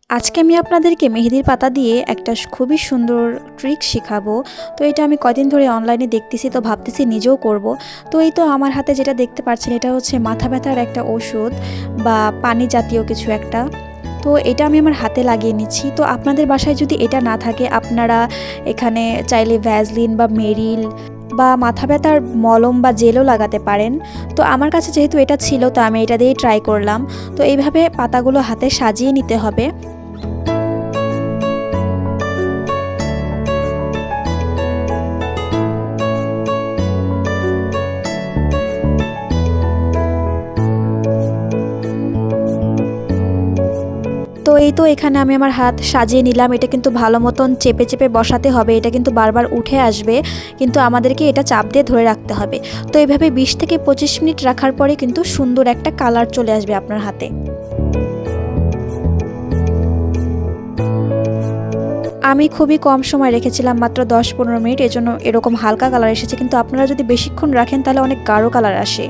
আজকে আমি আপনাদেরকে মেহেদির পাতা দিয়ে একটা খুবই সুন্দর ট্রিক শেখাবো। তো এটা আমি কয়দিন ধরে অনলাইনে দেখতেছি, তো ভাবতেছি নিজেও করব। তো এই তো আমার হাতে যেটা দেখতে পাচ্ছেন, এটা হচ্ছে মাথা ব্যথার একটা ওষুধ বা পানি জাতীয় কিছু একটা। তো এটা আমি আমার হাতে লাগিয়ে নিচ্ছি। তো আপনাদের বাসায় যদি এটা না থাকে, আপনারা এখানে চাইলে ভ্যাসলিন বা মেরিল বা মাথা ব্যথার মলম বা জেলও লাগাতে পারেন। তো আমার কাছে যেহেতু এটা ছিল, তো আমি এটা দিয়েই ট্রাই করলাম। তো এইভাবে পাতাগুলো হাতে সাজিয়ে নিতে হবে। তো এই তো এখানে আমি আমার হাত সাজিয়ে নিলাম। এটা কিন্তু ভালো মতন চেপে চেপে বসাতে হবে, এটা কিন্তু বারবার উঠে আসবে, কিন্তু আমাদেরকে এটা চাপ দিয়ে ধরে রাখতে হবে। তো এইভাবে 20 থেকে 25 মিনিট রাখার পরে কিন্তু সুন্দর একটা কালার চলে আসবে আপনার হাতে। আমি খুবই কম সময় রেখেছিলাম, মাত্র 10-15 মিনিট, এজন্য এরকম হালকা কালার এসেছে, কিন্তু আপনারা যদি বেশিক্ষণ রাখেন তাহলে অনেক গাঢ় কালার আসে।